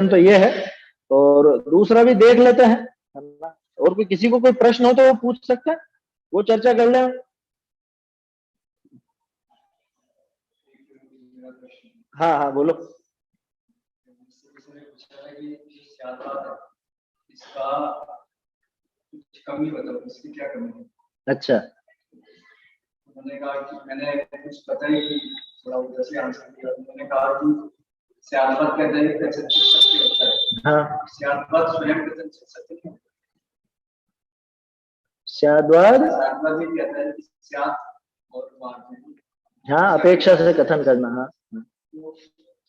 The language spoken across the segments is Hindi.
क्वेश्चन तो ये है, और दूसरा भी देख लेते हैं, है ना। और कोई किसी को कोई प्रश्न हो तो वो पूछ सकते हैं, वो चर्चा कर लें। हाँ हाँ बोलो। इसका कुछ कमी बताओ, इसकी क्या कमी है? अच्छा, उन्होंने कहा कि मैंने कुछ पता ही थोड़ा उधर से आंसर दिया। उन्होंने कहा कि स्याद्वाद कहते हैं कथनचित सत्य होता है। हाँ स्याद्वाद स्वयं कथनचित सत्य क्यों? स्याद्वाद स्याद्वाद ये कहता है कि स्याद और वाद में, हाँ अपेक्षा से कथन करना। हाँ तो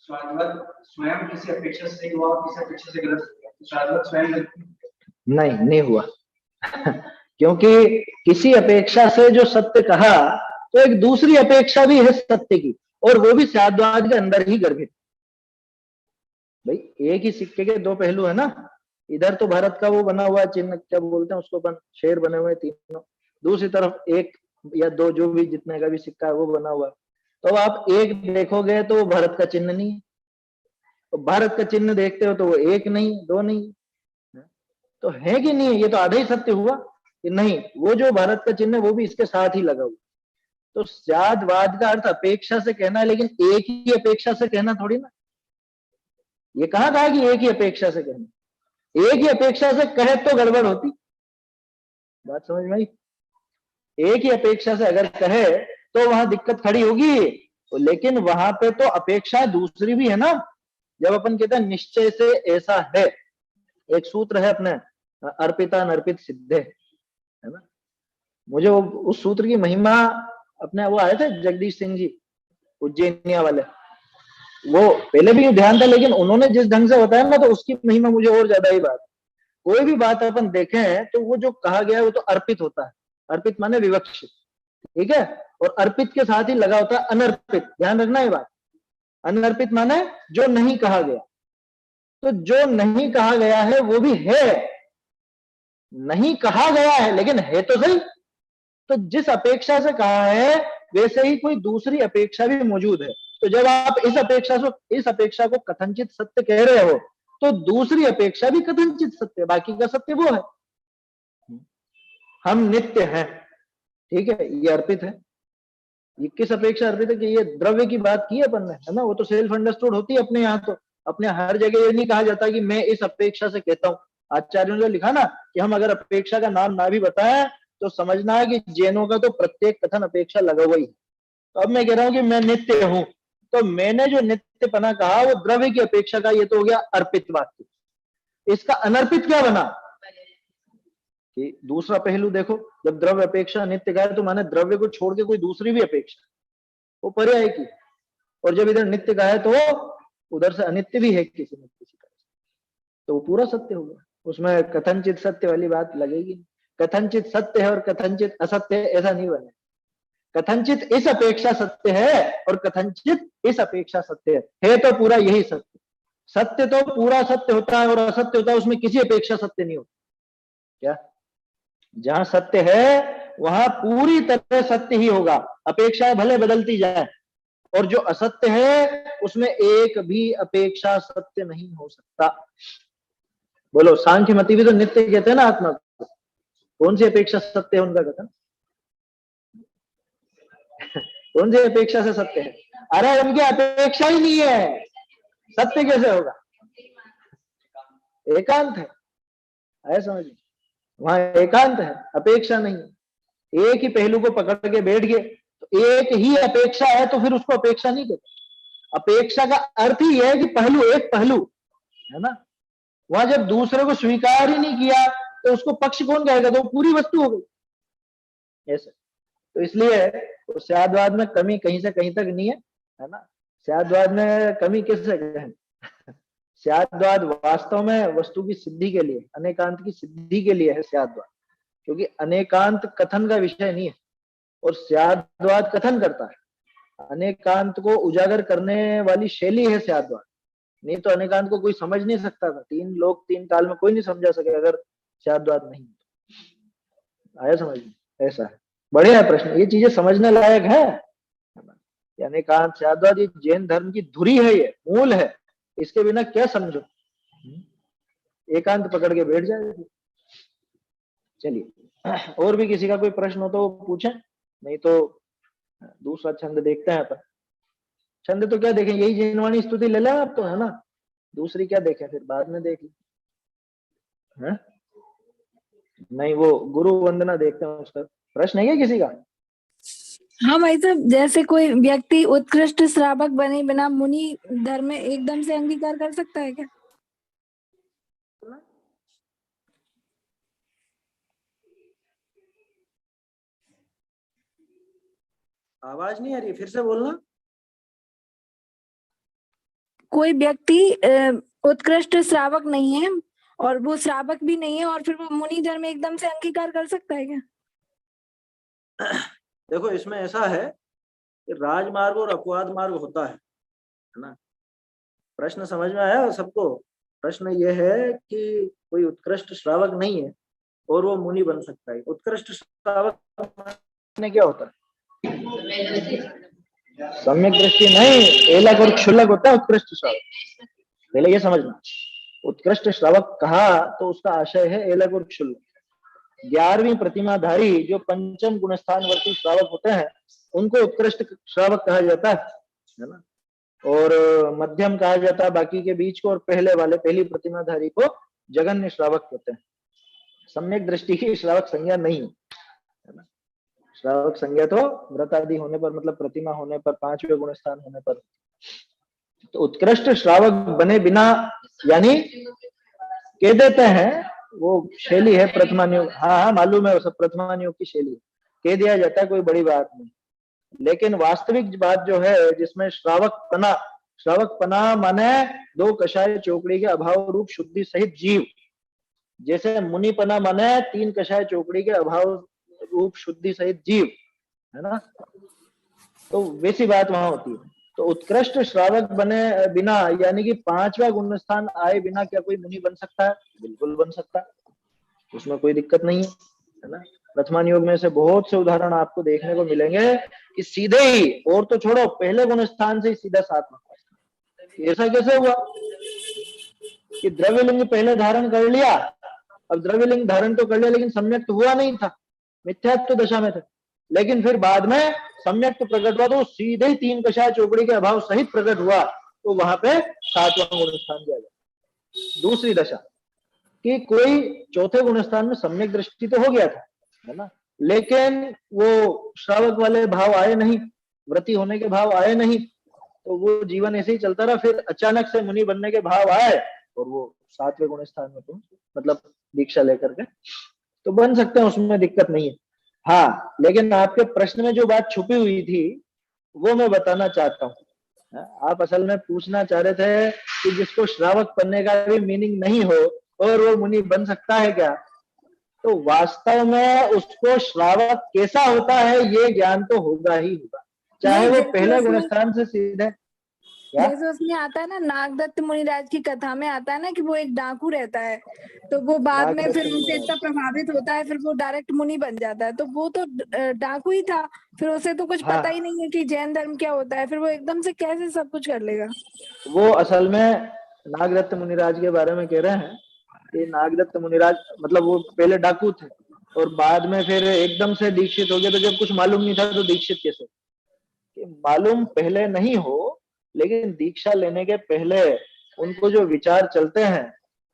स्याद्वाद स्वयं किसी अपेक्षा से नहीं हुआ, किसी अपेक्षा से गलत हो गया, तो स्याद्वाद स्वयं नहीं हुआ क्योंकि किसी अपेक्षा से जो सत्य कहा तो एक दूसरी अपेक्षा भी है सत्य की, और वो भी स्याद्वाद के अंदर ही गर्भित। भाई एक ही सिक्के के दो पहलू है ना, इधर तो भारत का वो बना हुआ चिन्ह, क्या बोलते हैं उसको, शेर बने हुए तीनों, दूसरी तरफ एक या दो जो भी जितने का भी सिक्का है वो बना हुआ है। तो आप एक देखोगे तो वो भारत का चिन्ह नहीं है, तो भारत का चिन्ह देखते हो तो वो एक नहीं दो नहीं, तो है कि नहीं है, ये तो आधा ही सत्य हुआ कि नहीं, वो जो भारत का चिन्ह है वो भी इसके साथ ही लगा हुआ। तो स्याद्वाद का अर्थ अपेक्षा से कहना है, लेकिन एक ही अपेक्षा से कहना थोड़ी ना। ये कहा कि एक ही अपेक्षा से कहना, एक ही अपेक्षा से कहे तो गड़बड़ होती, बात समझ में आई। एक ही अपेक्षा से अगर कहे तो वहां दिक्कत खड़ी होगी, तो लेकिन वहां पे तो अपेक्षा दूसरी भी है ना। जब अपन कहते हैं निश्चय से ऐसा है, एक सूत्र है अपने अर्पिता नर्पित सिद्धे, है ना। मुझे वो उस सूत्र की महिमा अपने वो आए थे जगदीश सिंह जी उज्जैनिया वाले, वो पहले भी ध्यान था, लेकिन उन्होंने जिस ढंग से बताया ना तो उसकी महिमा मुझे और ज्यादा ही बात। कोई भी बात अपन देखें तो वो जो कहा गया है वो तो अर्पित होता है, अर्पित माने विवक्षित, ठीक है, और अर्पित के साथ ही लगा होता है अनर्पित, ध्यान रखना ये बात। अनर्पित माने जो नहीं कहा गया, तो जो नहीं कहा गया है वो भी है, नहीं कहा गया है लेकिन है तो सही। तो जिस अपेक्षा से कहा है वैसे ही कोई दूसरी अपेक्षा भी मौजूद है। तो जब आप इस अपेक्षा को कथनचित सत्य कह रहे हो तो दूसरी अपेक्षा भी कथनचित सत्य, बाकी का सत्य वो है। हम नित्य हैं, ठीक है, ये अर्पित है। ये किस अपेक्षा अर्पित है कि ये द्रव्य की बात की है अपन ने, है ना, वो तो सेल्फ अंडरस्टूड होती है अपने यहाँ। तो अपने हर जगह ये नहीं कहा जाता कि मैं इस अपेक्षा से कहता हूँ। आचार्यों ने लिखा ना कि हम अगर अपेक्षा का नाम ना भी बताएं तो समझना है कि जैनों का तो प्रत्येक कथन अपेक्षा लगा हुआ ही। तो अब मैं कह रहा हूं कि मैं नित्य हूं, तो मैंने जो नित्यपना कहा वो द्रव्य की अपेक्षा का, ये तो हो गया अर्पित वाक्य। इसका अनर्पित क्या बना कि दूसरा पहलू देखो, जब द्रव्य अपेक्षा नित्य का है तो माने द्रव्य को छोड़ के कोई दूसरी भी अपेक्षा, वो पर्याय की। और जब इधर नित्य का है तो उधर से अनित्य भी है किसी न किसी तरह से, तो वो पूरा सत्य होगा। उसमें कथनचित सत्य वाली बात लगेगी। कथनचित सत्य है और कथनचित असत्य है ऐसा नहीं बने। कथनचित इस अपेक्षा सत्य है और कथनचित इस अपेक्षा सत्य है तो पूरा यही सत्य। सत्य तो पूरा सत्य होता है और असत्य होता है, उसमें किसी अपेक्षा सत्य नहीं होता। क्या, जहां सत्य है वहां पूरी तरह सत्य ही होगा, अपेक्षाएं भले बदलती जाए। और जो असत्य है उसमें एक भी अपेक्षा सत्य नहीं हो सकता। बोलो, सांख्य मति भी तो नित्य कहते हैं ना आत्मा को, कौन सी अपेक्षा सत्य है उनका कथन? कौन सी अपेक्षा से सत्य है? अरे उनकी अपेक्षा ही नहीं है, सत्य कैसे होगा? एकांत है, ऐसा समझिए, वहां एकांत है, अपेक्षा नहीं है। एक ही पहलू को पकड़ के बैठ गए तो एक ही अपेक्षा है, तो फिर उसको अपेक्षा नहीं कहते। अपेक्षा का अर्थ ही है कि पहलू, एक पहलू है ना। वहां जब दूसरे को स्वीकार ही नहीं किया तो उसको पक्ष कौन कहेगा, तो पूरी वस्तु हो गई ऐसे। तो इसलिए तो स्याद्वाद में कमी कहीं से कहीं तक नहीं है ना। स्याद्वाद में कमी किससे कहें? स्याद्वाद वास्तव में वस्तु की सिद्धि के लिए, अनेकांत की सिद्धि के लिए है स्याद्वाद, क्योंकि अनेकांत कथन का विषय नहीं है और स्याद्वाद कथन करता है। अनेकांत को उजागर करने वाली शैली है स्याद्वाद, नहीं तो अनेकांत को कोई समझ नहीं सकता था। तीन लोग तीन काल में कोई नहीं समझा सके अगर स्याद्वाद नहीं। आया समझ में? ऐसा है, बढ़िया है प्रश्न, ये चीजें समझने लायक है। अनेकांत स्याद्वाद ये जैन धर्म की धुरी है, ये मूल है, इसके बिना क्या समझो। एकांत पकड़ के बैठ जाए। चलिए और भी किसी का कोई प्रश्न हो तो पूछें, नहीं तो दूसरा छंद देखते हैं अपन। छंद तो क्या देखें, यही जिनवाणी स्तुति ले लें आप तो, है ना, दूसरी क्या देखें, फिर बाद में देख लें। नहीं वो गुरु वंदना देखते हैं, उसका प्रश्न है क्या किसी का? हाँ भाई साहब, जैसे कोई व्यक्ति उत्कृष्ट श्रावक बने बिना मुनि धर्म में एकदम से अंगीकार कर सकता है क्या? आवाज नहीं आ रही, फिर से बोलना। कोई व्यक्ति उत्कृष्ट श्रावक नहीं है और वो श्रावक भी नहीं है और फिर वो मुनि धर्म में एकदम से अंगीकार कर सकता है क्या? देखो इसमें ऐसा है कि राजमार्ग और अपवाद मार्ग होता है ना। प्रश्न समझ में आया सबको? प्रश्न ये है कि कोई उत्कृष्ट श्रावक नहीं है और वो मुनि बन सकता है। उत्कृष्ट श्रावक में क्या होता है? सम्यक दृष्टि नहीं, एलक और क्षुल्लक होता है उत्कृष्ट श्रावक। पहले ये समझना, उत्कृष्ट श्रावक कहा तो उसका आशय है एलक और क्षुल्लक। 11वीं प्रतिमाधारी जो पंचम गुणस्थानवर्ती श्रावक होते हैं उनको उत्कृष्ट श्रावक कहा जाता है ना, और मध्यम कहा जाता है बाकी के बीच को, और पहले वाले पहली प्रतिमाधारी को जघन्य श्रावक कहते हैं। सम्यक दृष्टि की श्रावक संज्ञा नहीं है ना। श्रावक संज्ञा तो व्रत आदि होने पर, मतलब प्रतिमा होने पर, 5वें गुणस्थान होने पर। तो उत्कृष्ट श्रावक बने बिना, यानी कह देते हैं वो शैली है प्रथमा नियोग। हाँ मालूम है, वो सब प्रथमा नियोग की शैली कह दिया जाता है, कोई बड़ी बात नहीं। लेकिन वास्तविक बात जो है जिसमें श्रावक पना माने 2 कषाय चौकड़ी के अभाव रूप शुद्धि सहित जीव, जैसे मुनिपना माने 3 कषाय चौकड़ी के अभाव रूप शुद्धि सहित जीव, है ना। तो वैसी बात वहां होती है। तो उत्कृष्ट श्रावक बने बिना, यानी कि 5वां गुणस्थान आए बिना क्या कोई मुनि बन सकता है? बिल्कुल बन सकता है, उसमें कोई दिक्कत नहीं है ना। प्रथमा नियोग में से बहुत से उदाहरण आपको देखने को मिलेंगे कि सीधे ही, और तो छोड़ो, पहले गुणस्थान से ही सीधा 7वां। ऐसा कैसे हुआ कि द्रव्यलिंग पहले धारण कर लिया, अब द्रव्यलिंग धारण तो कर लिया लेकिन सम्यक तो हुआ नहीं था, मिथ्यात्व दशा में थे, लेकिन फिर बाद में सम्यक तो प्रकट हुआ तो सीधे ही 3 कषाय चौकड़ी के अभाव सहित प्रकट हुआ, तो वहां पे 7वां गुणस्थान दिया गया। दूसरी दशा कि कोई चौथे गुणस्थान में सम्यक दृष्टि तो हो गया था, है ना, लेकिन वो श्रावक वाले भाव आए नहीं, व्रती होने के भाव आए नहीं, तो वो जीवन ऐसे ही चलता रहा। फिर अचानक से मुनि बनने के भाव आए और वो 7वें गुणस्थान में, तो मतलब दीक्षा लेकर के तो बन सकते हैं, उसमें दिक्कत नहीं है। हाँ, लेकिन आपके प्रश्न में जो बात छुपी हुई थी वो मैं बताना चाहता हूँ। आप असल में पूछना चाह रहे थे कि जिसको श्रावक बनने का भी मीनिंग नहीं हो और वो मुनि बन सकता है क्या? तो वास्तव में उसको श्रावक कैसा होता है ये ज्ञान तो होगा ही होगा, चाहे वो पहले गुणस्थान से सीधे। जैसे उसमें आता है ना, नागदत्त मुनिराज की कथा में आता है ना कि वो एक डाकू रहता है, तो वो बाद में फिर उनसे इतना प्रभावित होता है, फिर वो डायरेक्ट मुनि बन जाता है। तो वो तो डाकू ही था, फिर उसे तो कुछ पता ही नहीं है कि जैन धर्म क्या होता है, फिर वो एकदम से कैसे सब कुछ कर लेगा? वो असल में नागदत्त मुनिराज के बारे में कह रहे हैं कि नागदत्त मुनिराज मतलब वो पहले डाकू थे और बाद में फिर एकदम से दीक्षित हो गए। तो जब कुछ मालूम नहीं था तो दीक्षित कैसे? कि मालूम पहले नहीं हो, लेकिन दीक्षा लेने के पहले उनको जो विचार चलते हैं,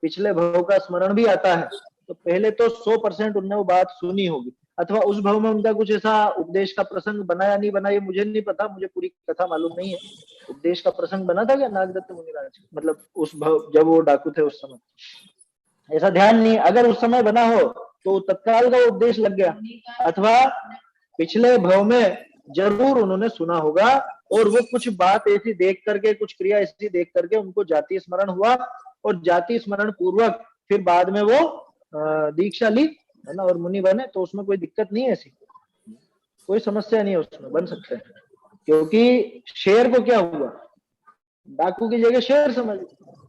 पिछले भव का स्मरण भी आता है, तो पहले तो 100% उनने वो बात सुनी होगी, अथवा उस भव में उनका कुछ ऐसा उपदेश का प्रसंग बना या नहीं बना ये मुझे नहीं पता, मुझे पूरी कथा मालूम नहीं है। उपदेश का प्रसंग बना था क्या नागदत्त मुनिराज, मतलब उस भव जब वो डाकू थे उस समय? ऐसा ध्यान नहीं। अगर उस समय बना हो तो तत्काल का उपदेश लग गया, अथवा पिछले भव में जरूर उन्होंने सुना होगा और वो कुछ बात ऐसी देख करके, कुछ क्रिया ऐसी देख करके उनको जाति स्मरण हुआ और जाति स्मरण पूर्वक फिर बाद में वो दीक्षा ली, है ना, और मुनि बने। तो उसमें कोई दिक्कत नहीं है, ऐसी कोई समस्या नहीं है, उसमें बन सकते हैं। क्योंकि शेर को क्या हुआ, डाकू की जगह शेर समझ,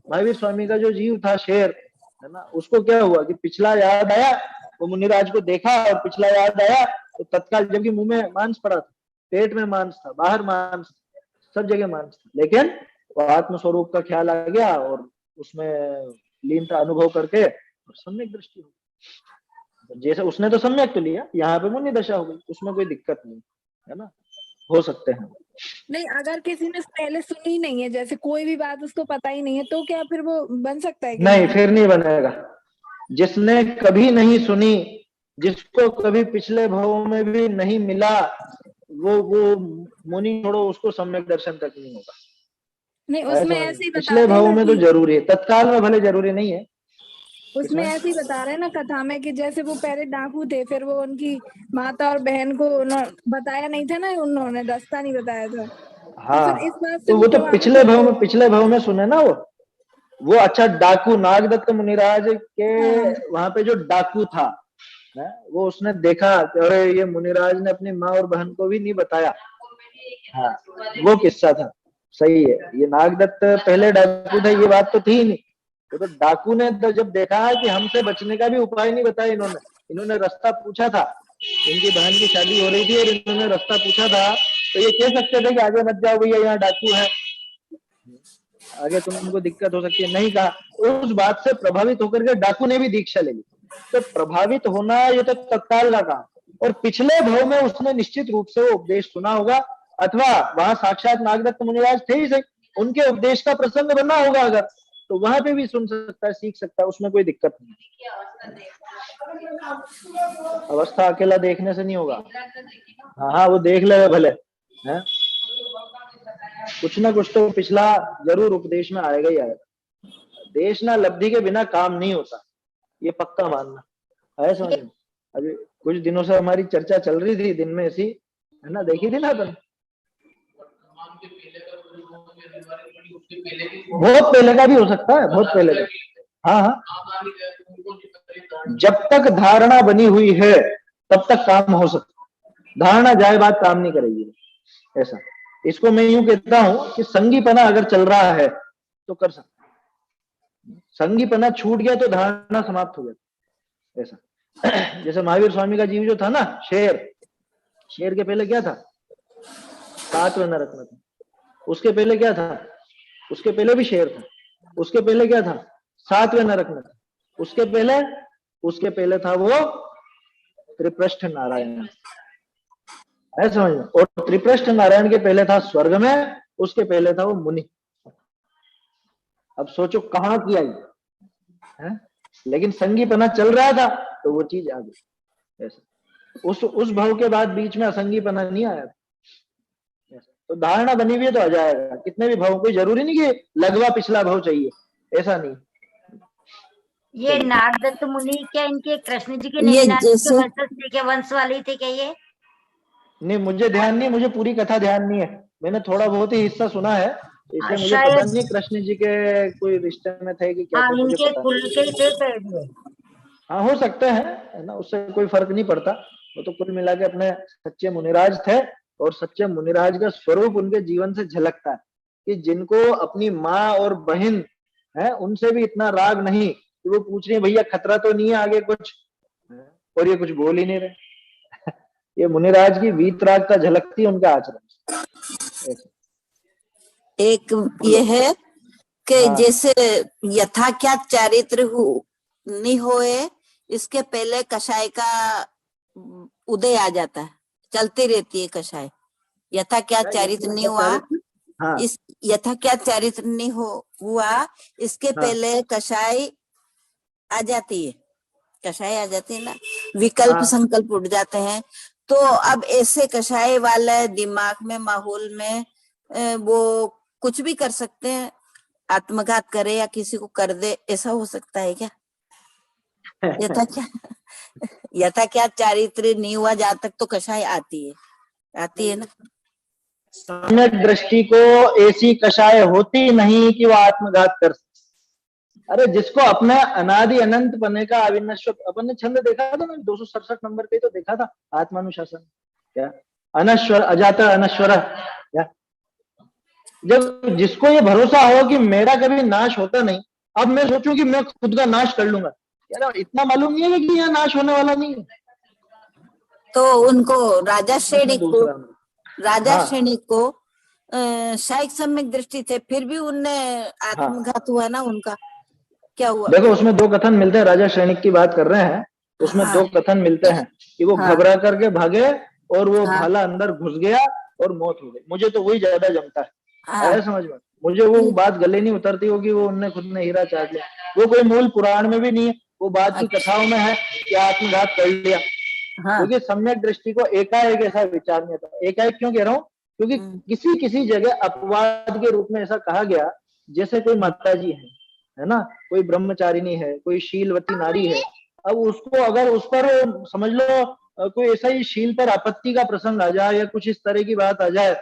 महावीर स्वामी का जो जीव था शेर, है ना, उसको क्या हुआ कि पिछला याद आया, वो मुनिराज को देखा और पिछला याद आया तो तत्काल, जबकि मुंह में मांस पड़ा था, पेट में मांस था, बाहर मांस था, सब जगह मांस था, लेकिन वो आत्मस्वरूप का ख्याल आ गया और उसमें लीनता अनुभव करके और सम्यक दृष्टि होगी। जैसे उसने तो सम्यक तो लिया, यहाँ पे मुनि दशा हो गई, उसमें कोई दिक्कत नहीं है ना, हो सकते हैं। नहीं, अगर किसी ने पहले सुनी नहीं है, जैसे कोई भी बात उसको पता ही नहीं है, तो क्या फिर वो बन सकता है कि नहीं, फिर नहीं बनेगा। जिसने कभी नहीं सुनी, जिसको कभी पिछले भाव में भी नहीं मिला, वो मुनि छोड़ो, उसको सम्यक दर्शन तक नहीं होगा। नहीं, उसमें ऐसे ही पिछले बताते हैं भाव ना में तो कि जरूरी है, तत्काल में भले जरूरी नहीं है। उसमें ऐसे ही बता रहे हैं ना कथा में कि जैसे वो पहले डाकू थे, फिर वो उनकी माता और बहन को बताया नहीं था ना, उन्होंने रास्ता नहीं बताया था, तो फिर इस हाँ, बात से तो वो वो तो प्रभावित होते हैं। पिछले भाव में सुने ना वो अच्छा डाकू नागदत्त मुनिराज के हाँ। वहां पे जो डाकू था, वो उसने देखा कि अरे ये मुनिराज ने अपनी माँ और बहन को भी नहीं बताया। हाँ, वो किस्सा था, सही है। ये नागदत्त पहले डाकू था, ये बात तो थी ही नहीं। तो डाकू ने तो जब देखा है कि हमसे बचने का भी उपाय नहीं बताया इन्होंने रास्ता पूछा था, इनकी बहन की शादी हो रही थी और इन्होंने रास्ता पूछा था, तो ये कह सकते थे कि आगे मत जाओ भैया, यहाँ डाकू है, आगे तुमको दिक्कत हो सकती है, नहीं कहा। उस बात से प्रभावित होकर के डाकू ने भी दीक्षा ले ली। तो प्रभावित होना ये तो तत्काल का काम, और पिछले भाव में उसने निश्चित रूप से वो उपदेश सुना होगा, अथवा वहां साक्षात नागदत्त मुनिराज थे ही सही, उनके उपदेश का प्रसंग बना होगा अगर, तो वहां पे भी सुन सकता है, सीख सकता है, उसमें कोई दिक्कत नहीं। अवस्था अकेला देखने से नहीं होगा। हाँ, वो देख ले भले, है कुछ ना कुछ तो पिछला जरूर उपदेश में आएगा ही आएगा। देश ना लब्धि के बिना काम नहीं होता, ये पक्का मानना है, समझ में। अभी कुछ दिनों से हमारी चर्चा चल रही थी दिन में ऐसी, है ना, देखी थी ना अपन, बहुत पहले का भी हो सकता है, बहुत पहले का। हाँ हाँ, जब तक धारणा बनी हुई है तब तक काम हो सकता है, धारणा जाए बात काम नहीं करेगी ऐसा। इसको मैं यूं कहता हूं कि संगीपना अगर चल रहा है तो कर सकते, संगीपना छूट गया तो धारणा समाप्त हो गया ऐसा। जैसे महावीर स्वामी का जीव जो था ना, शेर के पहले क्या था, 7वें नरक में था। उसके पहले क्या था, उसके पहले भी शेर था। उसके पहले क्या था, 7वें नरक में था। उसके पहले था वो त्रिपृष्ठ नारायण, है समझ में। और त्रिपृष्ठ नारायण के पहले था स्वर्ग में, उसके पहले था वो मुनि। अब सोचो कहाँ की आई है, लेकिन संगीपना चल रहा था तो वो चीज आ गई ऐसा। उस भाव के बाद बीच में असंगीपना नहीं आया, तो धारणा बनी हुई है तो आ जाएगा, कितने भी भाव, कोई जरूरी नहीं कि लगवा पिछला भाव चाहिए, ऐसा नहीं। ये नागदत्त मुनि क्या इनके कृष्ण जी के ये निन्यानवे जैसे वंशज के वंश वाले थे क्या ये? नहीं, मुझे ध्यान नहीं, मुझे पूरी कथा ध्यान नहीं है, मैंने थोड़ा बहुत ही हिस्सा सुना है, इसलिए मुझे पता नहीं कृष्ण जी के कोई रिश्ते में थे कि क्या हाँ, थे, मुझे इनके पता कुल के थे शायद ये। हाँ, हो सकते हैं, है ना, उससे कोई फर्क नहीं पड़ता। वो तो कुल मिला के अपने सच्चे मुनिराज थे, और सच्चे मुनिराज का स्वरूप उनके जीवन से झलकता है कि जिनको अपनी माँ और बहन है उनसे भी इतना राग नहीं कि वो पूछ रही है भैया खतरा तो नहीं है आगे कुछ, और ये कुछ बोल ही नहीं रहे। ये मुनिराज की वीतरागता झलकती है उनके आचरण। एक ये है कि हाँ। जैसे यथा क्या चारित्र नहीं होए, इसके पहले कषाय का उदय आ जाता है, चलती रहती है कषाय। यथा क्या चारित्र नहीं हुआ, हाँ। इस यथा क्या चारित्र नहीं हुआ, इसके पहले कषाय आ जाती है, कषाय आ जाती है ना, विकल्प संकल्प उठ जाते हैं। तो अब ऐसे कषाय वाले दिमाग में, माहौल में वो कुछ भी कर सकते हैं, आत्मघात करे या किसी को कर दे, ऐसा हो सकता है क्या? यथा क्या चारित्र नहीं हुआ जहां तक तो कषाय आती है ना। सम्यक दृष्टि को ऐसी कषाय होती नहीं कि वो आत्मघात कर सकते। अरे जिसको अपने अनादि अनंत पने का अविनश्वर, अपन ने छंद देखा था ना 267 नंबर पे तो देखा था, आत्मानुशासन क्या, अनश्वर अजाता अनश्वर क्या। जब जिसको ये भरोसा हो कि मेरा कभी नाश होता नहीं, अब मैं सोचूं कि मैं खुद का नाश कर लूंगा, यार इतना मालूम नहीं है कि यह नाश होने वाला नहीं है। तो उनको राजा श्रेणी को शायद सम्यक दृष्टि थे, फिर भी उनने आत्मघात हुआ ना उनका, क्या हुआ? देखो उसमें दो कथन मिलते हैं, राजा सैनिक की बात कर रहे हैं, उसमें हाँ। दो कथन मिलते हैं कि वो हाँ। घबरा करके भागे और वो हाँ। भाला अंदर घुस गया और मौत हो गई। मुझे तो वही ज्यादा जमता है, हाँ। आया समझ में? मुझे वो बात गले नहीं उतरती होगी वो उनने खुद ने हीरा चाट लिया, वो कोई मूल पुराण में भी नहीं है, वो बात की अच्छा। कथाओं में है कि आत्मघात कर लिया। हाँ। क्योंकि सम्यक दृष्टि को एकाएक ऐसा विचार नहीं आता। एकाएक क्यों कह रहा हूँ? क्योंकि किसी किसी जगह अपवाद के रूप में ऐसा कहा गया, जैसे कोई माता जी है ना, कोई ब्रह्मचारिणी है, कोई शीलवती नारी है, अब उसको अगर उस पर समझ लो कोई ऐसा ही शील पर आपत्ति का प्रसंग आ जाए या कुछ इस तरह की बात आ जाए,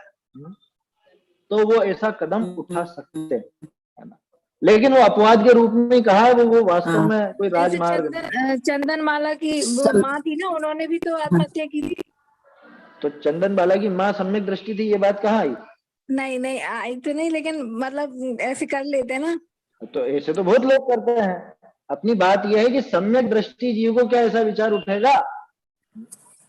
तो वो ऐसा कदम उठा सकते हैं, है ना। लेकिन वो अपवाद के रूप में कहा है, वो वास्तव हाँ। में कोई जैसे राजमार्ग नहीं। चंदन माला की वो माँ थी ना, उन्होंने भी तो आत्महत्या की थी। तो चंदन बाला की माँ सम्यक दृष्टि थी, ये बात कहाँ आई? नहीं नहीं आई तो नहीं, लेकिन मतलब ऐसे कर लेते हैं ना। तो ऐसे तो बहुत लोग करते हैं। अपनी बात यह है कि सम्यक दृष्टि जीव को क्या ऐसा विचार उठेगा?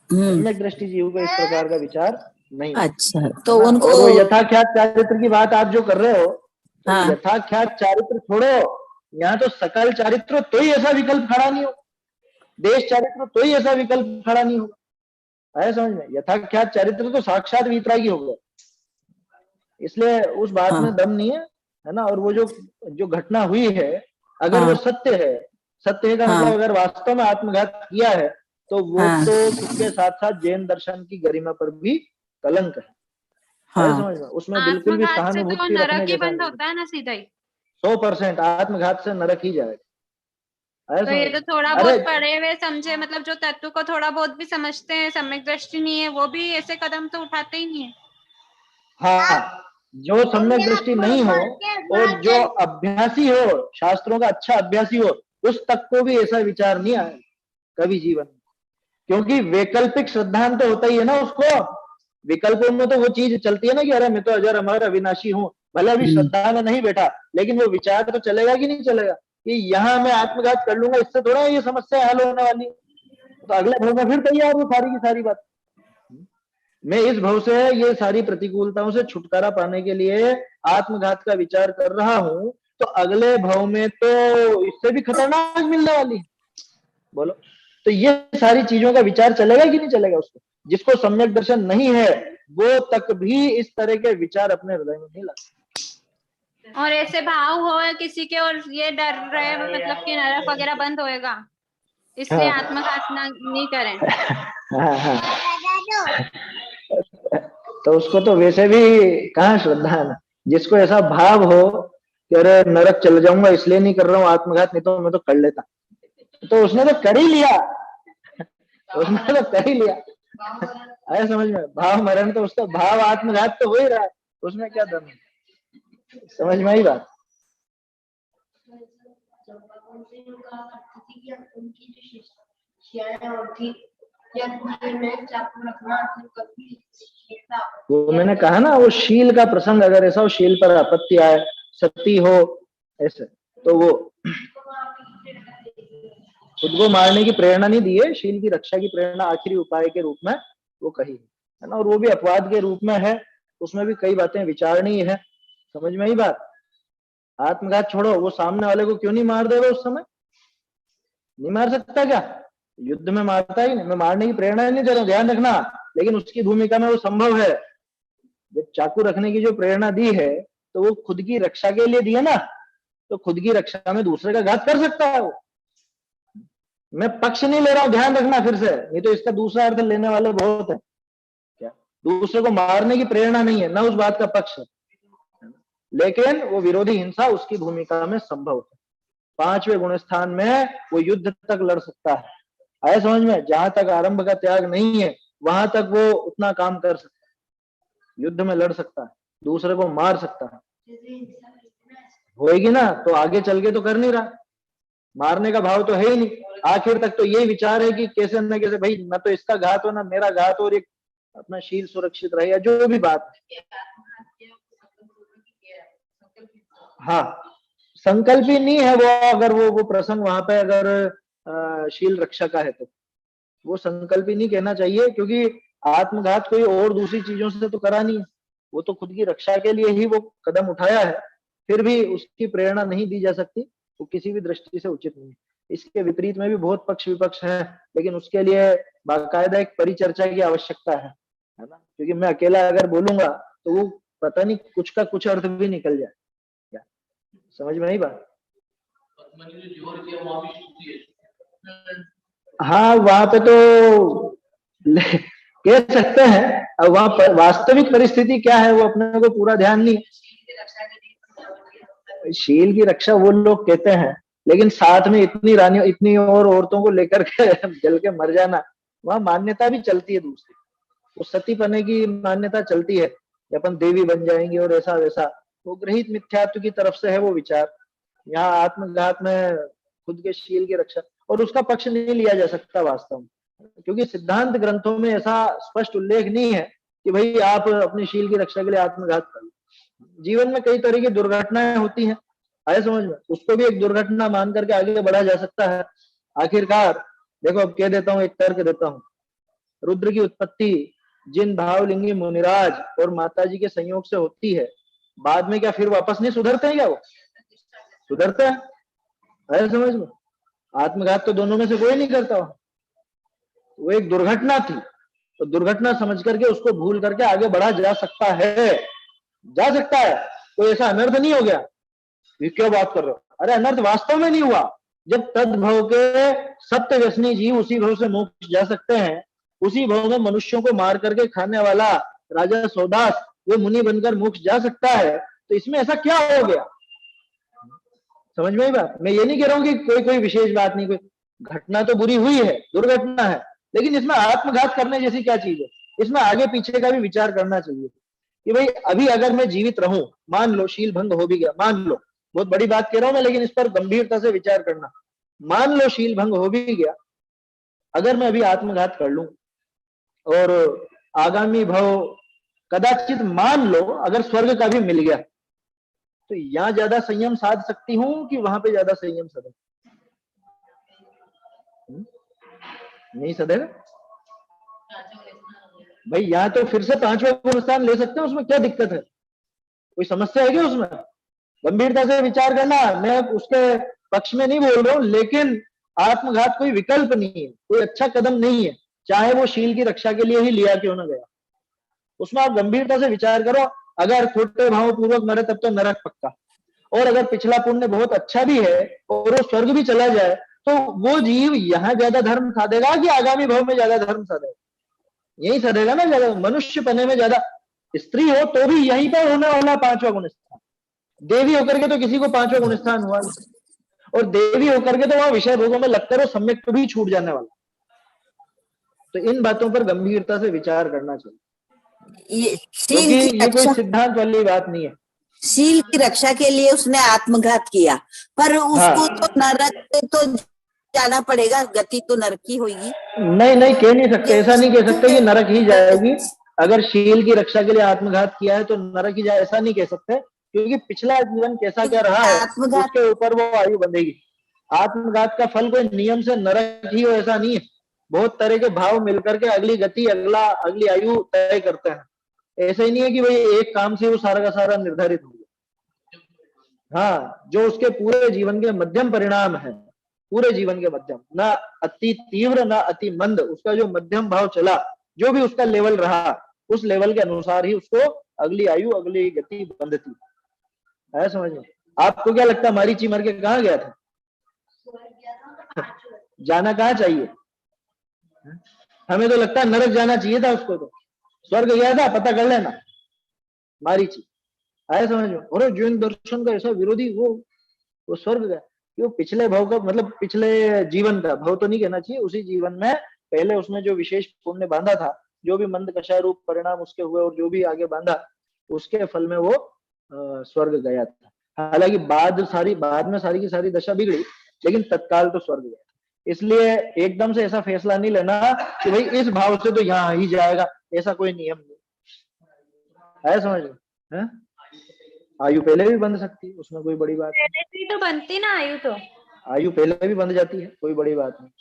सम्यक दृष्टि जीव को इस प्रकार का विचार नहीं। अच्छा, तो ना? उनको और वो यथाख्यात चारित्र की बात आप जो कर रहे हो, तो हाँ। यथाख्यात चारित्र छोड़ो, यहाँ तो सकल चारित्र तो ही ऐसा विकल्प खड़ा नहीं हो, देश चारित्र तो ही ऐसा विकल्प खड़ा नहीं होगा, है समझ में? यथाख्यात चारित्र तो साक्षात वीतरागी हो गया, इसलिए उस बात हाँ। में दम नहीं है ना। और वो जो घटना हुई है, अगर वो हाँ। सत्य है, सत्य है का हाँ। मतलब अगर वास्तव में आत्मघात किया है, तो वो हाँ। तो उसके साथ साथ जैन दर्शन की गरिमा पर भी कलंक है हाँ। समझ में? उसमें बिल्कुल भी आत्मघात से तो सहानुभूति रखने नरक ही जैसा बंद नहीं। होता है ना सीधा ही। 100% आत्मघात से नरक ही जाएगा, है तो समझ ये तो में? थोड़ा अरे बहुत पढ़े हुए समझे, मतलब जो तत्व को थोड़ा बहुत भी समझते हैं, सम्यक दृष्टि नहीं है, वो भी ऐसे कदम तो उठाते ही नहीं है। हाँ, जो सम्यक दृष्टि नहीं हो और जो अभ्यासी हो, शास्त्रों का अच्छा अभ्यासी हो, उस तक को भी ऐसा विचार नहीं आया कभी जीवन में। क्योंकि वैकल्पिक सिद्धांत तो होता ही है ना उसको, विकल्पों में तो वो चीज चलती है ना कि अरे मैं तो अजर अमर अविनाशी हूँ, भले अभी श्रद्धा में नहीं बैठा, लेकिन वो विचार तो चलेगा कि नहीं चलेगा कि यहाँ मैं आत्मघात कर लूंगा, इससे थोड़ा ये समस्या हल होने वाली। तो अगले भव में फिर तैयार हो सारी की सारी बात। मैं इस भव से ये सारी प्रतिकूलताओं से छुटकारा पाने के लिए आत्मघात का विचार कर रहा हूं, तो अगले भव में तो इससे भी खतरनाक मिलने वाली। बोलो, तो ये सारी चीजों का विचार चलेगा कि नहीं चलेगा? उसको जिसको सम्यक दर्शन नहीं है, वो तक भी इस तरह के विचार अपने हृदय में नहीं ला। और ऐसे भाव हो किसी के और ये डर रहे मतलब कि नरक वगैरह बंद होएगा, इसलिए हाँ। आत्मघात नहीं करें। हाँ हाँ, तो उसको तो वैसे भी कहाँ श्रद्धा है ना। जिसको ऐसा भाव हो कि अरे नरक चल जाऊंगा इसलिए नहीं कर रहा हूँ आत्मघात, नहीं तो मैं तो कर लेता, तो उसने तो कर ही लिया, उसने तो कर ही लिया, आया समझ में? भाव मरण तो उसका भाव आत्मघात तो हो ही रहा है, उसमें क्या दम है? समझ में आई बात? वो मैंने कहा ना, वो शील का प्रसंग अगर ऐसा हो, शील पर आपत्ति आए, सती हो ऐसे, तो वो खुद को मारने की प्रेरणा नहीं दी है, शील की रक्षा की प्रेरणा आखिरी उपाय के रूप में वो कही है ना। और वो भी अपवाद के रूप में है, उसमें भी कई बातें विचारणीय है। समझ में आई बात? आत्मघात छोड़ो, वो सामने वाले को क्यों नहीं मार देगा उस समय? नहीं मार सकता क्या? युद्ध में मारता ही नहीं, मैं मारने की प्रेरणा नहीं दे रहा हूं, ध्यान रखना, लेकिन उसकी भूमिका में वो संभव है। जब चाकू रखने की जो प्रेरणा दी है, तो वो खुद की रक्षा के लिए दी है ना, तो खुद की रक्षा में दूसरे का घात कर सकता है वो। मैं पक्ष नहीं ले रहा हूं, ध्यान रखना फिर से, नहीं तो इसका दूसरा अर्थ लेने वाले बहुत है। क्या दूसरे को मारने की प्रेरणा नहीं है ना, उस बात का पक्ष है, लेकिन वो विरोधी हिंसा उसकी भूमिका में संभव है। 5वें गुण स्थान में वो युद्ध तक लड़ सकता है, आया समझ में? जहां तक आरंभ का त्याग नहीं है, वहां तक वो उतना काम कर सकता है, युद्ध में लड़ सकता है, दूसरे को मार सकता है। होएगी ना, तो आगे चल के तो कर नहीं रहा, मारने का भाव तो है ही नहीं, आखिर तक तो यही विचार है कि कैसे न कैसे भाई ना तो इसका घात हो ना मेरा घात हो, और एक अपना शील सुरक्षित रहे, या जो भी बात है। हाँ, संकल्प ही नहीं है वो, अगर वो प्रसंग वहां पे अगर शील रक्षा का है तो वो संकल्प ही नहीं कहना चाहिए, क्योंकि आत्मघात कोई और दूसरी चीजों से तो करा नहीं है, वो तो खुद की रक्षा के लिए ही वो कदम उठाया है, फिर भी उसकी प्रेरणा नहीं दी जा सकती। वो किसी भी दृष्टि से उचित नहीं है। इसके विपरीत में भी बहुत पक्ष विपक्ष है, लेकिन उसके लिए बाकायदा एक परिचर्चा की आवश्यकता है ना, क्योंकि मैं अकेला अगर बोलूंगा तो वो पता नहीं कुछ का कुछ अर्थ भी निकल जाए। क्या समझ में नहीं बात? हाँ वहां पे तो कह सकते हैं, अब वहां पर वास्तविक परिस्थिति क्या है वो अपने को पूरा ध्यान नहीं। शील की रक्षा वो लोग कहते हैं, लेकिन साथ में इतनी रानियों इतनी और औरतों को लेकर के जल के मर जाना, वहां मान्यता भी चलती है दूसरी, वो सती पने की मान्यता चलती है कि अपन देवी बन जाएंगे और ऐसा वैसा, वो गृहित मिथ्यात्व की तरफ से है वो विचार। यहाँ आत्मघात में खुद के शील की रक्षा और उसका पक्ष नहीं लिया जा सकता वास्तव में, क्योंकि सिद्धांत ग्रंथों में ऐसा स्पष्ट उल्लेख नहीं है कि भाई आप अपने शील की रक्षा के लिए आत्मघात करें। जीवन में कई तरह की दुर्घटनाएं होती हैं, आए समझ में, उसको भी एक दुर्घटना मान करके आगे बढ़ा जा सकता है। आखिरकार देखो, अब कह देता हूँ, एक तर्क देता हूँ। रुद्र की उत्पत्ति जिन भावलिंगी मुनिराज और माताजी के संयोग से होती है, बाद में क्या फिर वापस नहीं सुधरते हैं? क्या वो सुधरते हैं? आए समझ में? आत्मघात तो दोनों में से कोई नहीं करता, वो एक दुर्घटना थी, तो दुर्घटना समझ करके उसको भूल करके आगे बढ़ा जा सकता है, जा सकता है। कोई ऐसा अनर्थ नहीं हो गया। ये क्या बात कर रहे हो? अरे अनर्थ वास्तव में नहीं हुआ। जब तद्भव के सत्य व्यसनी जीव उसी भव से मोक्ष जा सकते हैं, उसी भव में मनुष्यों को मार करके खाने वाला राजा सौदास वो मुनि बनकर मोक्ष जा सकता है, तो इसमें ऐसा क्या हो गया? समझ में आई बात? मैं ये नहीं कह रहा हूं कि कोई विशेष बात नहीं, कोई घटना तो बुरी हुई है, दुर्घटना है, लेकिन इसमें आत्मघात करने जैसी क्या चीज है? इसमें आगे पीछे का भी विचार करना चाहिए कि भाई अभी अगर मैं जीवित रहूं, मान लो शील भंग हो भी गया, मान लो, बहुत बड़ी बात कह रहा हूं मैं, लेकिन इस पर गंभीरता से विचार करना। मान लो शील भंग हो भी गया, अगर मैं अभी आत्मघात कर लूं और आगामी भव कदाचित मान लो अगर स्वर्ग का भी मिल गया, तो यहां ज्यादा संयम साध सकती हूं कि वहां पे ज्यादा संयम सधे? नहीं सधेगा भाई। यहाँ तो फिर से 5वां गुण स्थान ले सकते हैं, उसमें क्या दिक्कत है? कोई समस्या है क्या उसमें? गंभीरता से विचार करना। मैं उसके पक्ष में नहीं बोल रहा हूं, लेकिन आत्मघात कोई विकल्प नहीं है, कोई अच्छा कदम नहीं है, चाहे वो शील की रक्षा के लिए ही लिया क्यों ना गया। उसमें आप गंभीरता से विचार करो। अगर खोटे भाव पूर्वक मरे तब तो नरक पक्का, और अगर पिछला पुण्य बहुत अच्छा भी है और वो स्वर्ग भी चला जाए, तो वो जीव यहाँ ज्यादा धर्म साधेगा कि आगामी भव में ज्यादा धर्म साधेगा? यही साधेगा ना ज्यादा। मनुष्य पने में ज्यादा, स्त्री हो तो भी यहीं पर होने वाला 5वां गुण स्थान। देवी होकर के तो किसी को 5वां गुण स्थान हुआ, और देवी होकर के तो वहां विषय भोगों में लगता है सम्यक भी छूट जाने वाला। तो इन बातों पर गंभीरता से विचार करना चाहिए, क्योंकि ये कोई सिद्धांत वाली बात नहीं है। शील की रक्षा के लिए उसने आत्मघात किया, पर उसको तो नरक तो जाना पड़ेगा, गति तो नरक की होगी। नहीं कह नहीं सकते, ऐसा नहीं कह सकते कि नरक ही जाएगी। अगर शील की रक्षा के लिए आत्मघात किया है तो नरक ही जाए, ऐसा नहीं कह सकते, क्योंकि पिछला जीवन कैसा क्या रहा है उसके ऊपर वो आयु बंधेगी। आत्मघात का फल कोई नियम से नरक ही हो ऐसा नहीं है। बहुत तरह के भाव मिलकर के अगली गति अगली आयु तय करते हैं। ऐसा ही नहीं है कि भाई एक काम से वो सारा का सारा निर्धारित हो गया। हाँ, जो उसके पूरे जीवन के मध्यम परिणाम है, पूरे जीवन के मध्यम, ना अति तीव्र ना अति मंद, उसका जो मध्यम भाव चला, जो भी उसका लेवल रहा, उस लेवल के अनुसार ही उसको अगली आयु अगली गति बंधती है। समझ में? आपको क्या लगता है मरीचि मर के कहाँ गया था? जाना कहाँ चाहिए? हमें तो लगता है नरक जाना चाहिए था उसको, तो स्वर्ग गया था, पता कर लेना मरीचि। आया समझ में? और जीवन दर्शन का ऐसा विरोधी वो स्वर्ग गया, वो पिछले भाव का मतलब पिछले जीवन का भाव तो नहीं कहना चाहिए, उसी जीवन में पहले उसने जो विशेष पुण्य बांधा था, जो भी मंद कषाय रूप परिणाम उसके हुए और जो भी आगे बांधा, उसके फल में वो स्वर्ग गया था। हालांकि बाद में सारी की सारी दशा बिगड़ी, लेकिन तत्काल तो स्वर्ग गया। इसलिए एकदम से ऐसा फैसला नहीं लेना कि भाई इस भाव से तो यहाँ ही जाएगा, ऐसा कोई नियम नहीं है। समझ में? आयु पहले भी बंध सकती है, उसमें कोई बड़ी बात नहीं। पहले भी तो बनती ना आयु, तो आयु पहले भी बंध जाती है, कोई बड़ी बात नहीं।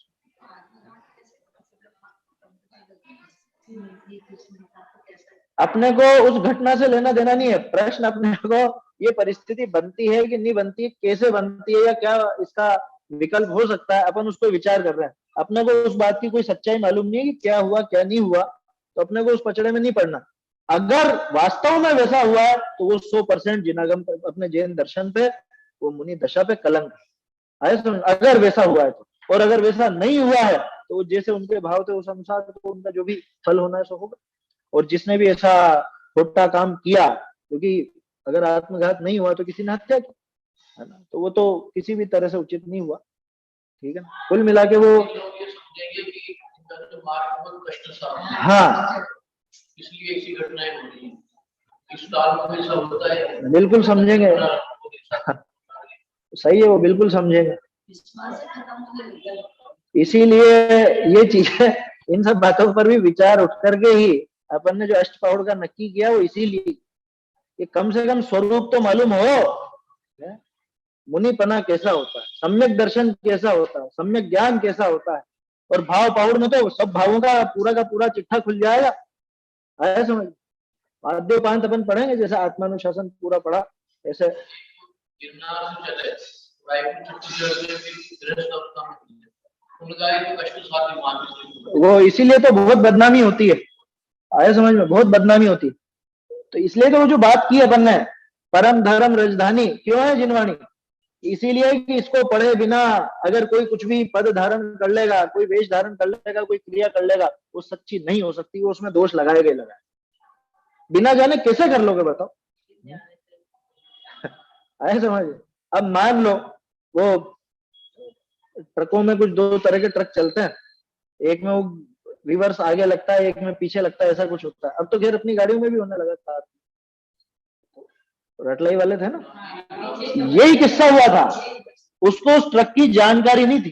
अपने को उस घटना से लेना देना नहीं है। प्रश्न अपने को ये परिस्थिति बनती है कि नहीं बनती है, कैसे बनती है, या क्या इसका विकल्प हो सकता है, अपन उसको विचार कर रहे हैं। अपने को उस बात की कोई सच्चाई मालूम नहीं है कि क्या हुआ क्या नहीं हुआ, तो अपने को उस पचड़े में नहीं पड़ना। अगर वास्तव में वैसा हुआ है तो वो 100% जिनागम अपने जैन दर्शन पे, वो मुनि दशा पे कलंक है, अगर वैसा हुआ है तो। और अगर वैसा नहीं हुआ है तो जैसे उनके भाव थे उस अनुसार तो उनका जो भी फल होना है सो होगा। और जिसने भी ऐसा छोटा काम किया, क्योंकि अगर आत्मघात नहीं हुआ तो किसी ने हत्या की, है ना, तो वो तो किसी भी तरह से उचित नहीं हुआ। ठीक है ना, कुल मिला के वो हाँ इसलिए ऐसी घटनाएं हो रही हैं, इस काल में ऐसा होता है। बिल्कुल समझेंगे, सही है, वो बिल्कुल समझेंगे। इसीलिए ये चीजें, इन सब बातों पर भी विचार उठ करके ही अपन ने जो अष्टपौड़ का नक्की किया वो इसीलिए, ये कम से कम स्वरूप तो मालूम हो, मुनिपना कैसा होता है, सम्यक दर्शन कैसा होता है, सम्यक ज्ञान कैसा होता है। और भाव पाउड़ में तो सब भावों का पूरा चिट्ठा खुल जाएगा, आया समझ। आद्योपांत अपन पढ़ेंगे, जैसे आत्मानुशासन पूरा पढ़ा ऐसे। वो इसीलिए तो बहुत बदनामी होती है, आया समझ में, बहुत बदनामी होती है। तो इसलिए तो वो जो बात की अपन ने, परम धर्म राजधानी क्यों है जिनवाणी, इसीलिए कि इसको पढ़े बिना अगर कोई कुछ भी पद धारण कर लेगा, कोई वेश धारण कर लेगा, कोई क्रिया कर लेगा, वो सच्ची नहीं हो सकती, वो उसमें दोष लगाएगा ही लगाएगा। बिना जाने कैसे कर लोगे बताओ, आए समझ। अब मान लो वो ट्रकों में कुछ दो तरह के ट्रक चलते हैं, एक में वो रिवर्स आगे लगता है, एक में पीछे लगता है, ऐसा कुछ होता है। अब तो खैर अपनी गाड़ियों में भी होने लगा था, रटलाई वाले थे ना, यही किस्सा हुआ था। उसको उस ट्रक की जानकारी नहीं थी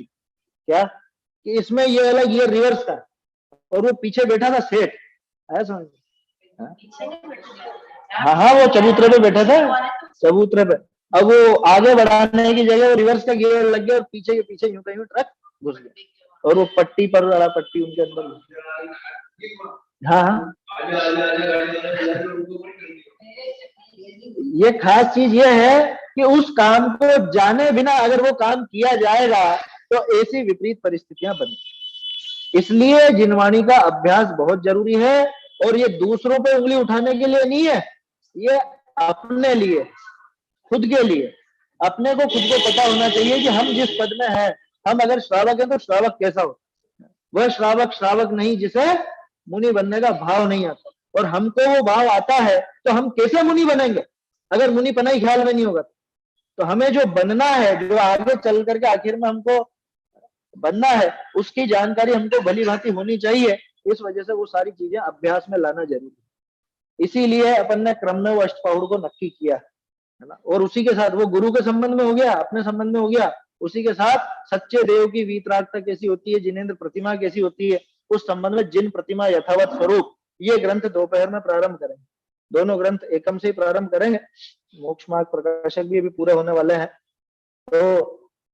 क्या कि इसमें ये अलग, ये रिवर्स था, और वो पीछे बैठा था सेठ, है समझ। हाँ हाँ, वो चबूतरे पे बैठा था, चबूतरे पे। अब वो आगे बढ़ाने की जगह वो रिवर्स का गियर लग गया और पीछे के पीछे यूं कहीं ट्रक घुस गया, और वो पट्टी पर वाला पट्टी उनके अंदर। हाँ हाँ, ये खास चीज ये है कि उस काम को जाने बिना अगर वो काम किया जाएगा तो ऐसी विपरीत परिस्थितियां बनती। इसलिए जिनवाणी का अभ्यास बहुत जरूरी है, और ये दूसरों पे उंगली उठाने के लिए नहीं है, ये अपने लिए, खुद के लिए। अपने को खुद को पता होना चाहिए कि हम जिस पद में हैं, हम अगर श्रावक हैं तो श्रावक कैसा हो। वह श्रावक नहीं जिसे मुनि बनने का भाव नहीं आता, और हमको वो भाव आता है तो हम कैसे मुनि बनेंगे अगर मुनि पना ही ख्याल में नहीं होगा। तो हमें जो बनना है, जो आगे चल करके आखिर में हमको बनना है, उसकी जानकारी हमको भली भांति होनी चाहिए। इस वजह से वो सारी चीजें अभ्यास में लाना जरूरी है। इसीलिए अपन ने क्रम में वो अष्टपौड़ को नक्की किया है ना। और उसी के साथ वो गुरु के संबंध में हो गया, अपने संबंध में हो गया, उसी के साथ सच्चे देव की वीतरागता कैसी होती है, जिनेंद्र प्रतिमा कैसी होती है, उस संबंध में जिन प्रतिमा यथावत स्वरूप, ये ग्रंथ दोपहर में प्रारंभ करेंगे। दोनों ग्रंथ एकम से ही प्रारंभ करेंगे, मोक्ष मार्ग प्रकाशक भी अभी पूरे होने वाले हैं। तो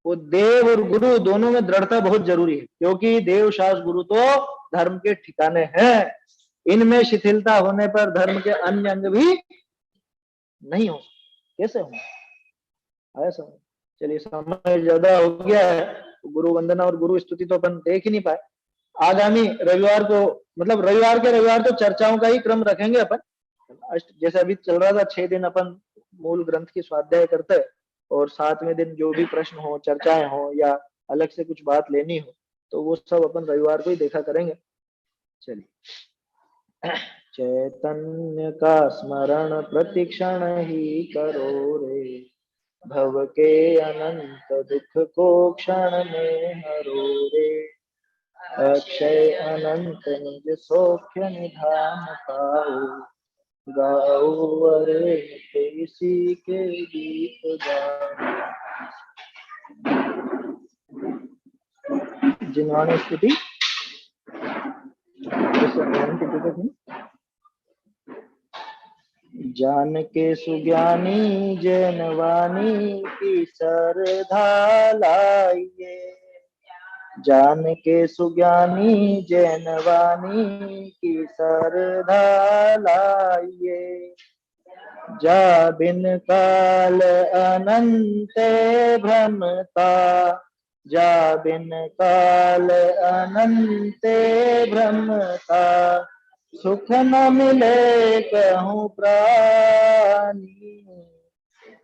वो देव और गुरु दोनों में दृढ़ता बहुत जरूरी है, क्योंकि देव शास्त्र गुरु तो धर्म के ठिकाने हैं। इनमें शिथिलता होने पर धर्म के अन्य अंग भी नहीं हो, कैसे हो, आया समझ। चलिए समय ज्यादा हो गया है, गुरु वंदना और गुरु स्तुति तो अपन देख ही नहीं पाए। आगामी रविवार को, मतलब रविवार तो चर्चाओं का ही क्रम रखेंगे अपन। जैसे अभी चल रहा था 6 दिन अपन मूल ग्रंथ की स्वाध्याय करते हैं, और 7वें दिन जो भी प्रश्न हो, चर्चाएं हो, या अलग से कुछ बात लेनी हो, तो वो सब अपन रविवार को ही देखा करेंगे। चलिए, चैतन्य का स्मरण प्रतिक्षण ही करो रे, भव के अनंत दुख को क्षण में हरो रे, अक्षय अनंत निज सौख्य निधान पाओ, गाओ अरे तेसी के गीत गाओ। जिनवाणी स्तुति जान के सुज्ञानी जैनवाणी की सरधा लाइए, जान के सुज्ञानी जैनवाणी की सरधा लाइए, जा बिन काल अनंते भ्रमता, जा बिन काल अनंते भ्रमता, सुख न मिले कहूँ प्राणी,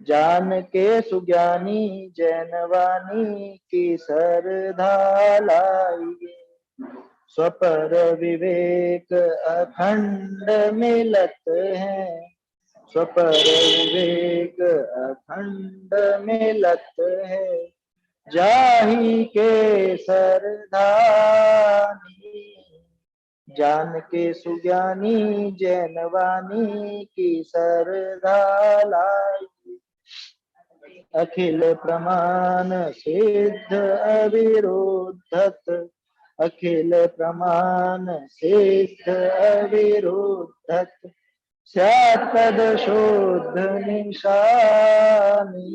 जान के सुज्ञानी जैनवानी की सरधा लाइए, स्वपर विवेक अखंड मिलत है, स्वपर विवेक अखंड मिलत है, जाहि के सरधानी, जान के सुज्ञानी जैनवानी की सरधा लाई, अखिल प्रमाण सिद्ध अविरोधत, अखिल प्रमाण सिद्ध अविरोधत, स्यात् पद शोध निशानी,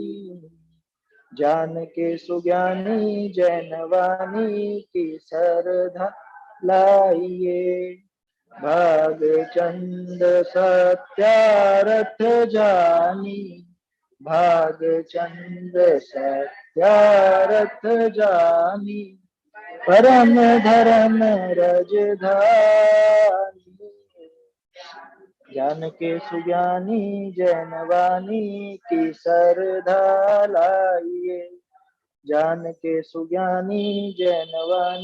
जान के सुज्ञानी जैनवानी की सरधा लाइए, भागचंद सत्यारथ जानी, भागचंद सत्यारथ जानी, परम धर्म रजधानी, जान के सुज्ञानी जैनवानी की सरधा लाइए, जान के सुज्ञानी जैनवानी